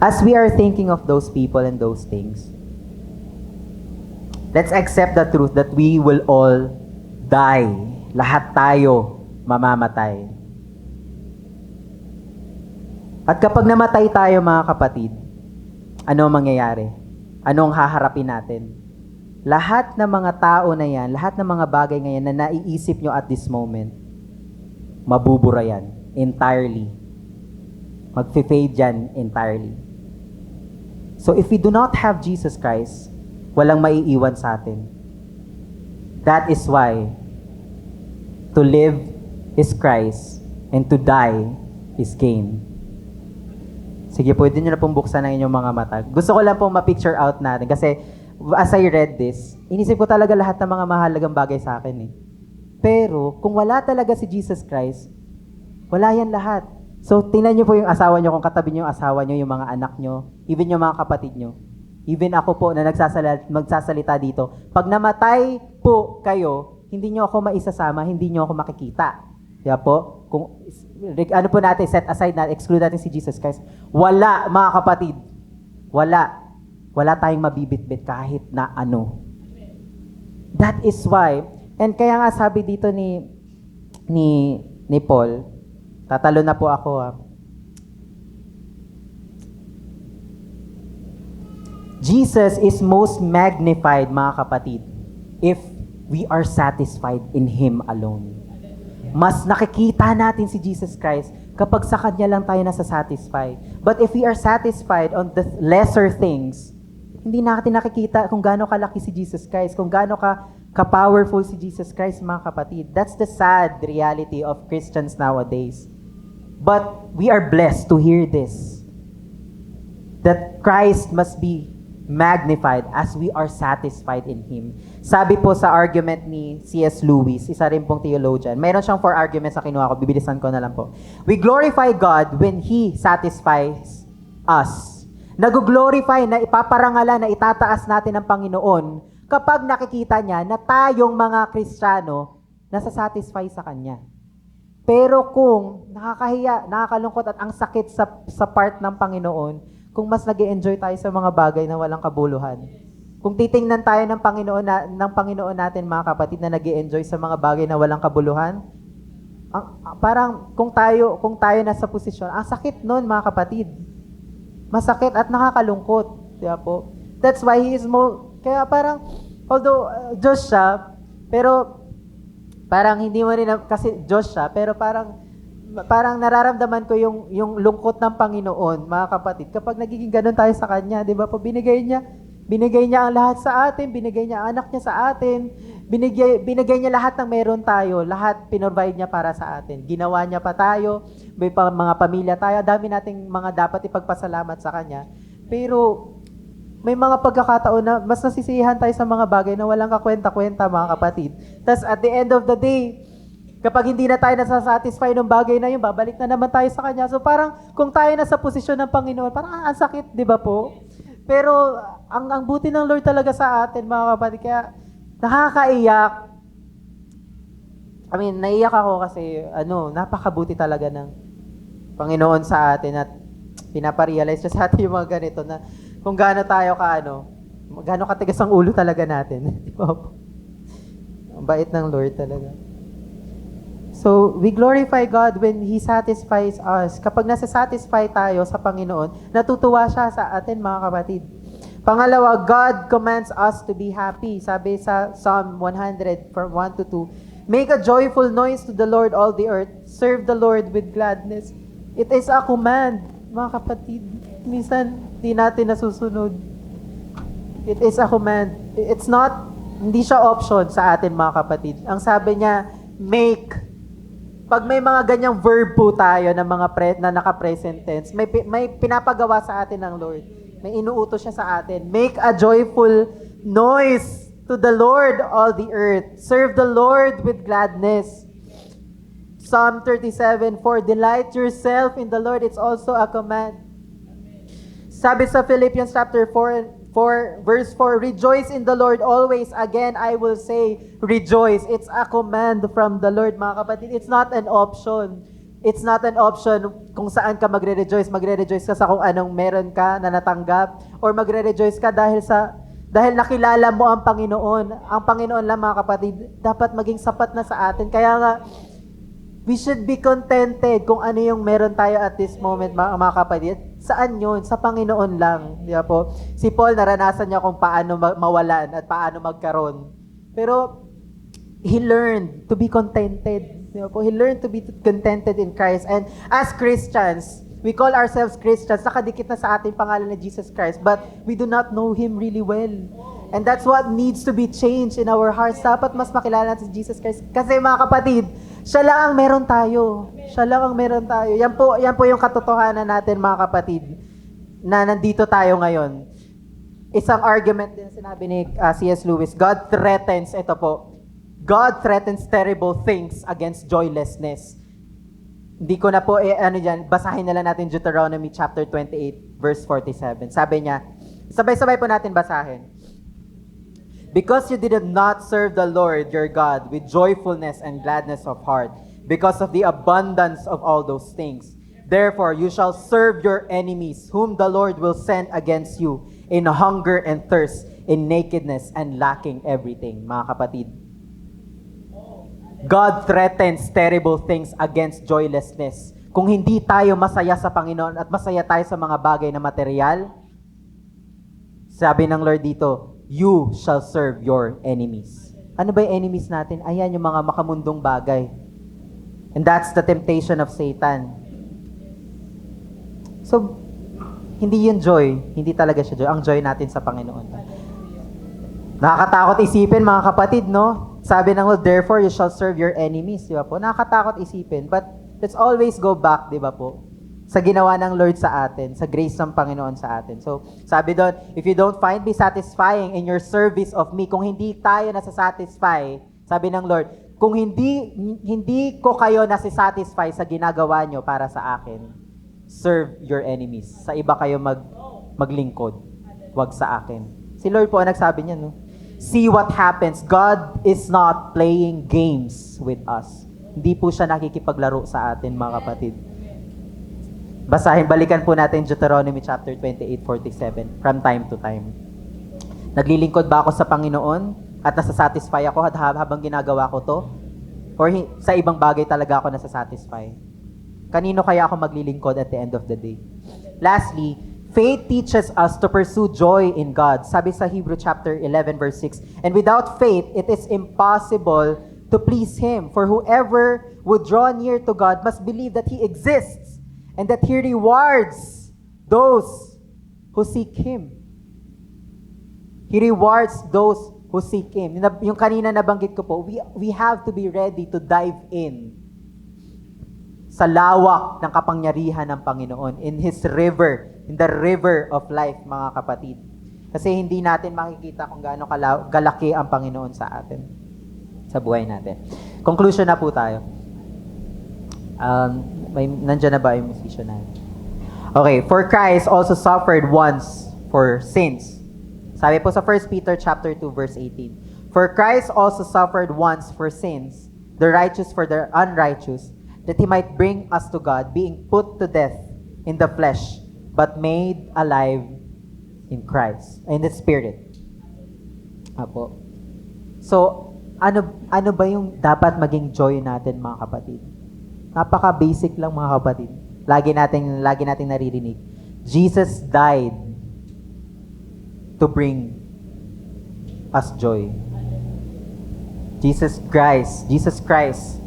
A: As we are thinking of those people and those things, let's accept the truth that we will all die. Lahat tayo mamamatay. At kapag namatay tayo mga kapatid, ano ang mangyayari? Anong haharapin natin? Lahat ng mga tao na yan, lahat ng mga bagay ngayon na naiisip nyo at this moment, mabubura yan entirely. Mag-fade yan entirely. So if we do not have Jesus Christ, walang maiiwan sa atin. That is why to live is Christ and to die is gain. Sige, pwede nyo na pong buksan ang inyong mga mata. Gusto ko lang pong ma-picture out natin kasi as I read this, inisip ko talaga lahat ng mga mahalagang bagay sa akin eh. Pero kung wala talaga si Jesus Christ, wala yan lahat. So tingnan nyo po yung asawa nyo, kung katabi nyo yung asawa nyo, yung mga anak nyo, even yung mga kapatid nyo. Even ako po na magsasalita dito, pag namatay po kayo, hindi nyo ako maisasama, hindi nyo ako makikita. Kaya po, kung ano po natin, set aside natin, exclude natin si Jesus Christ, wala mga kapatid, wala tayong mabibitbit kahit na ano. That is why, and kaya nga sabi dito ni Paul, tatalo na po ako Jesus is most magnified, mga kapatid, if we are satisfied in Him alone. Mas nakikita natin si Jesus Christ kapag sa Kanya lang tayo nasa-satisfy. But if we are satisfied on the lesser things, hindi natin nakikita kung gaano kalaki si Jesus Christ, kung gaano ka-powerful si Jesus Christ, mga kapatid. That's the sad reality of Christians nowadays. But we are blessed to hear this, that Christ must be magnified as we are satisfied in Him. Sabi po sa argument ni C.S. Lewis, isa rin pong theologian, mayroon siyang 4 arguments na kinuha ko, bibilisan ko na lang po. We glorify God when He satisfies us. Nag-glorify, na ipaparangalan, na itataas natin ang Panginoon kapag nakikita niya na tayong mga Kristiyano nasa-satisfy sa Kanya. Pero kung nakakahiya, nakakalungkot at ang sakit sa part ng Panginoon, kung mas nag-e-enjoy tayo sa mga bagay na walang kabuluhan. Kung titingnan tayo ng Panginoon natin, mga kapatid, na nag-e-enjoy sa mga bagay na walang kabuluhan, parang kung tayo nasa posisyon, ang sakit nun, mga kapatid. Masakit at nakakalungkot. Diba po? That's why He is kaya parang, although Diyos siya, pero parang hindi mo rin, kasi Diyos siya, pero parang nararamdaman ko yung lungkot ng Panginoon, mga kapatid, kapag nagiging ganun tayo sa Kanya, di ba po, binigay niya ang lahat sa atin, binigay niya ang anak niya sa atin, binigay niya lahat ng meron tayo, lahat pinrovide niya para sa atin. Ginawa niya pa tayo, may mga pamilya tayo, dami nating mga dapat ipagpasalamat sa Kanya. Pero may mga pagkakataon na mas nasisiyahan tayo sa mga bagay na walang kakwenta-kwenta, mga kapatid. Tapos at the end of the day, kapag hindi na tayo nasasatisfy ng bagay na yun, babalik na naman tayo sa Kanya. So parang kung tayo nasa posisyon ng Panginoon, parang ang sakit, di ba po? Pero ang buti ng Lord talaga sa atin, mga kapatid, kaya nakakaiyak. Naiyak ako kasi napakabuti talaga ng Panginoon sa atin at pinaparealize siya sa atin yung mga ganito na kung gaano tayo gaano katigas ang ulo talaga natin. Di ba po? Ang bait ng Lord talaga. So, we glorify God when He satisfies us. Kapag nasa-satisfy tayo sa Panginoon, natutuwa siya sa atin, mga kapatid. Pangalawa, God commands us to be happy. Sabi sa Psalm 100, from 1 to 2, make a joyful noise to the Lord, all the earth. Serve the Lord with gladness. It is a command, mga kapatid. Minsan, di natin nasusunod. It is a command. Hindi siya option sa atin, mga kapatid. Ang sabi niya, make. Pag may mga ganyang verb po tayo na na naka-present tense, may pinapagawa sa atin ng Lord. May inuutos siya sa atin. Make a joyful noise to the Lord, all the earth. Serve the Lord with gladness. Psalm 37, for delight yourself in the Lord. It's also a command. Sabi sa Philippians chapter 4 verse 4, rejoice in the Lord always. Again, I will say, rejoice. It's a command from the Lord, mga kapatid. It's not an option. It's not an option kung saan ka magre-rejoice. Magre-rejoice ka sa kung anong meron ka na natanggap, or magre-rejoice ka dahil nakilala mo ang Panginoon. Ang Panginoon lang, mga kapatid, dapat maging sapat na sa atin. Kaya nga, we should be contented kung ano yung meron tayo at this moment, mga kapatid. Saan yun? Sa Panginoon lang. Di ba po? Si Paul, naranasan niya kung paano mawalan at paano magkaroon. Pero, he learned to be contented. Di ba po? He learned to be contented in Christ. And as Christians, we call ourselves Christians. Nakadikit na sa ating pangalan na Jesus Christ. But we do not know Him really well. And that's what needs to be changed in our hearts. Dapat mas makilala natin si Jesus Christ. Kasi mga kapatid, siya lang ang meron tayo. Siya lang ang meron tayo. Yan po yung katotohanan natin, mga kapatid, na nandito tayo ngayon. Isang argument din sinabi ni C.S. Lewis, God threatens terrible things against joylessness. Hindi ko na po, basahin na lang natin Deuteronomy chapter 28, verse 47. Sabi niya, sabay-sabay po natin basahin. Because you did not serve the Lord your God with joyfulness and gladness of heart, because of the abundance of all those things. Therefore, you shall serve your enemies, whom the Lord will send against you, in hunger and thirst, in nakedness and lacking everything. Mga kapatid, God threatens terrible things against joylessness. Kung hindi tayo masaya sa Panginoon at masaya tayo sa mga bagay na material, sabi ng Lord dito, you shall serve your enemies. Ano ba yung enemies natin? Ayan, yung mga makamundong bagay. And that's the temptation of Satan. So, hindi yun joy. Hindi talaga siya joy. Ang joy natin sa Panginoon. Nakakatakot isipin, mga kapatid, no? Sabi ng Lord, therefore, you shall serve your enemies. Di ba po? Nakakatakot isipin. But, let's always go back, di ba po? Sa ginawa ng Lord sa atin, sa grace ng Panginoon sa atin. So, sabi doon, if you don't find me satisfying in your service of me, kung hindi tayo nasa-satisfy, sabi ng Lord, kung hindi ko kayo nasa-satisfy sa ginagawa nyo para sa akin, serve your enemies. Sa iba kayo maglingkod, wag sa akin. Si Lord po ang nagsabi niya, no? See what happens. God is not playing games with us. Hindi po siya nakikipaglaro sa atin, mga kapatid. Balikan po natin Deuteronomy chapter 28:47 from time to time. Naglilingkod ba ako sa Panginoon at nasa-satisfy ako habang ginagawa ko to? Or sa ibang bagay talaga ako nasa-satisfy? Kanino kaya ako maglilingkod at the end of the day? Lastly, faith teaches us to pursue joy in God. Sabi sa Hebrew chapter 11 verse 6, and without faith, it is impossible to please Him. For whoever would draw near to God must believe that He exists and that He rewards those who seek Him. He rewards those who seek Him. Yung kanina nabanggit ko po, we have to be ready to dive in sa lawak ng kapangyarihan ng Panginoon, in His river, in the river of life, mga kapatid. Kasi hindi natin makikita kung gaano kalaki ang Panginoon sa atin, sa buhay natin. Conclusion na po tayo. Nandiyan na ba yung musician na? Okay, for Christ also suffered once for sins. Sabi po sa 1 Peter chapter 2 verse 18. For Christ also suffered once for sins, the righteous for the unrighteous, that He might bring us to God, being put to death in the flesh, but made alive in Christ, in the Spirit. Apo. So, ano ba yung dapat maging joy natin, mga kapatid? Napaka-basic lang, mga kapatid. Lagi nating naririnig. Jesus died to bring us joy. Jesus Christ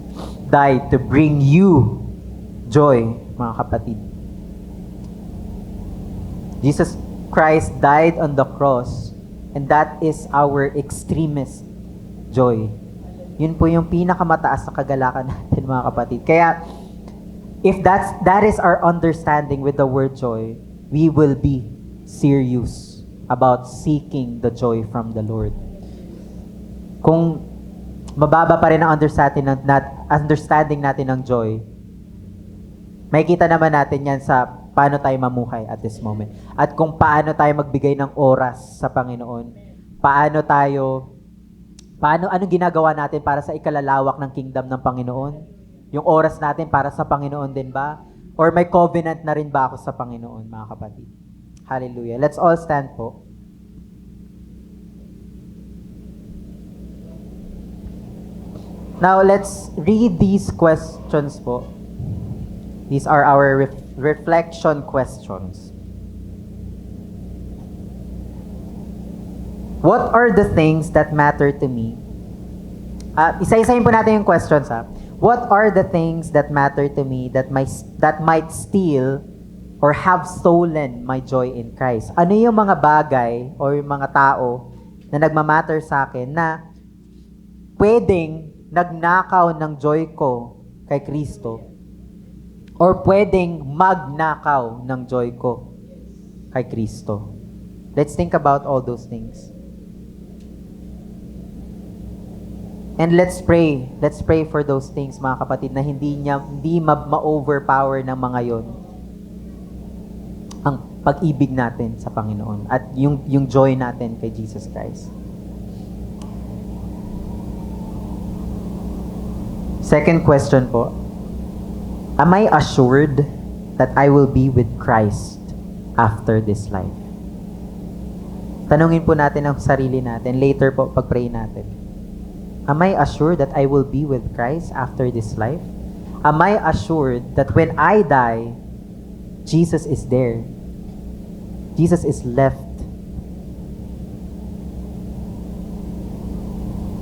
A: died to bring you joy, mga kapatid. Jesus Christ died on the cross, and that is our extremist joy. Yun po yung pinakamataas na kagalakan natin, mga kapatid. Kaya, if that is our understanding with the word joy, we will be serious about seeking the joy from the Lord. Kung mababa pa rin ang understanding natin ng joy, makikita naman natin yan sa paano tayo mamuhay at this moment. At kung paano tayo magbigay ng oras sa Panginoon. Anong ginagawa natin para sa ikalalawak ng kingdom ng Panginoon? Yung oras natin para sa Panginoon din ba? Or may covenant na rin ba ako sa Panginoon, mga kapatid? Hallelujah. Let's all stand po. Now, let's read these questions po. These are our reflection questions. What are the things that matter to me? Isa-isahin po natin yung questions, ha. What are the things that matter to me that might steal or have stolen my joy in Christ? Ano yung mga bagay or yung mga tao na nagmamatter sa akin na pwedeng nagnakaw ng joy ko kay Kristo or pwedeng magnakaw ng joy ko kay Kristo? Let's think about all those things. And let's pray. Let's pray for those things, mga kapatid, na hindi ma-overpower ng mga yon ang pag-ibig natin sa Panginoon at yung joy natin kay Jesus Christ. Second question po. Am I assured that I will be with Christ after this life? Tanungin po natin ang sarili natin. Later po, pag-pray natin. Am I assured that I will be with Christ after this life? Am I assured that when I die, Jesus is there? Jesus is left.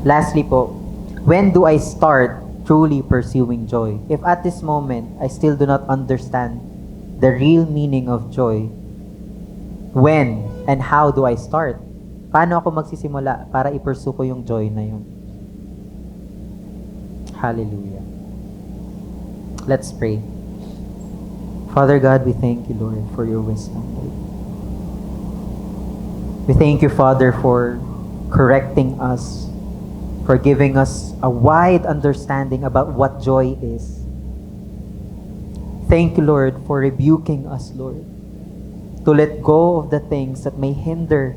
A: Lastly po, when do I start truly pursuing joy? If at this moment, I still do not understand the real meaning of joy, when and how do I start? Paano ako magsisimula para i-pursue ko yung joy na yun? Hallelujah. Let's pray. Father God, we thank you, Lord, for your wisdom. We thank you, Father, for correcting us, for giving us a wide understanding about what joy is. Thank you, Lord, for rebuking us, Lord, to let go of the things that may hinder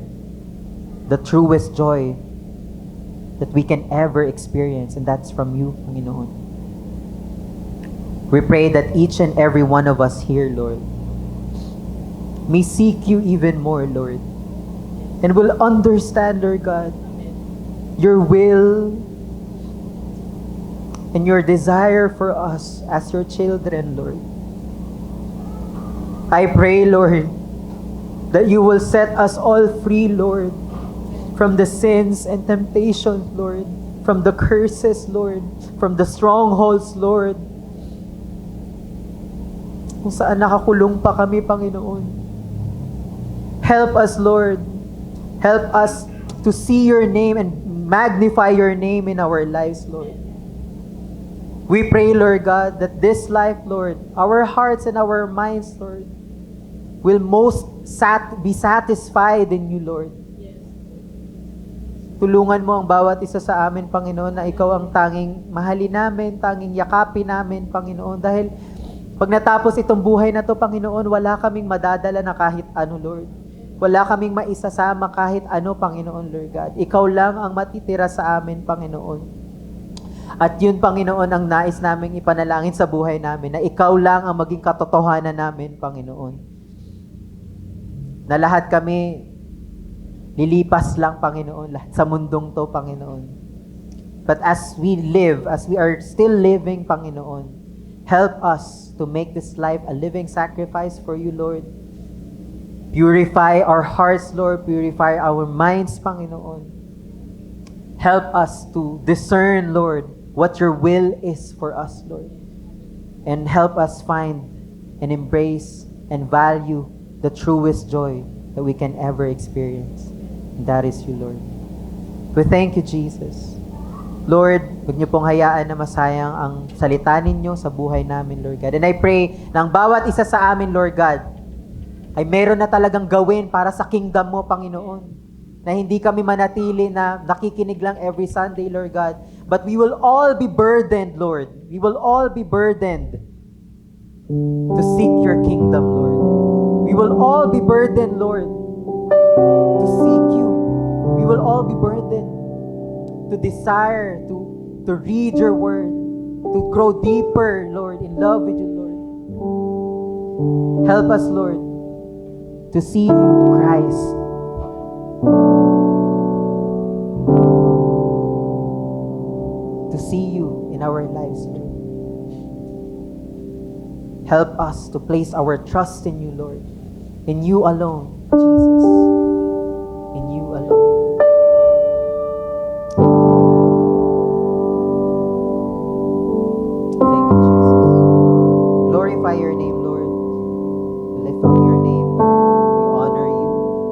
A: the truest joy that we can ever experience, and that's from you, Panginoon. We pray that each and every one of us here, Lord, may seek you even more, Lord, and will understand, Lord God, your will and your desire for us as your children, Lord. I pray, Lord, that you will set us all free, Lord, from the sins and temptations, Lord, from the curses, Lord, from the strongholds, Lord, kung saan nakakulong pa kami, Panginoon. Help us, Lord. Help us to see your name and magnify your name in our lives, Lord. We pray, Lord God, that this life, Lord, our hearts and our minds, Lord, will most be satisfied in you, Lord. Tulungan mo ang bawat isa sa amin, Panginoon, na ikaw ang tanging mahalin namin, tanging yakapin namin, Panginoon. Dahil pag natapos itong buhay na to, Panginoon, wala kaming madadala na kahit ano, Lord. Wala kaming maisasama kahit ano, Panginoon, Lord God. Ikaw lang ang matitira sa amin, Panginoon. At yun, Panginoon, ang nais naming ipanalangin sa buhay namin, na ikaw lang ang maging katotohanan namin, Panginoon. Na lahat kami lilipas lang, Panginoon, lahat sa mundong to, Panginoon. But as we live, as we are still living, Panginoon, help us to make this life a living sacrifice for you, Lord. Purify our hearts, Lord. Purify our minds, Panginoon. Help us to discern, Lord, what your will is for us, Lord. And help us find and embrace and value the truest joy that we can ever experience. And that is you, Lord. We thank you, Jesus. Lord, huwag niyo pong hayaan na masayang ang salita ninyo sa buhay namin, Lord God. And I pray na ang bawat isa sa amin, Lord God, ay meron na talagang gawin para sa kingdom mo, Panginoon. Na hindi kami manatili na nakikinig lang every Sunday, Lord God. But we will all be burdened, Lord. We will all be burdened to seek your kingdom, Lord. We will all be burdened, Lord, to seek you. We will all be burdened to desire to read your word, to grow deeper, Lord, in love with you, Lord. Help us, Lord, to see you, Christ. To see you in our lives, Lord. Help us to place our trust in you, Lord. In you alone, Jesus. In you alone. Thank you, Jesus. Glorify your name, Lord. We lift up your name, Lord. We honor you.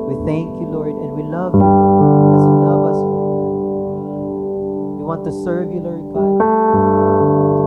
A: We thank you, Lord, and we love you, Lord, as you love us, Lord God. We want to serve you, Lord God.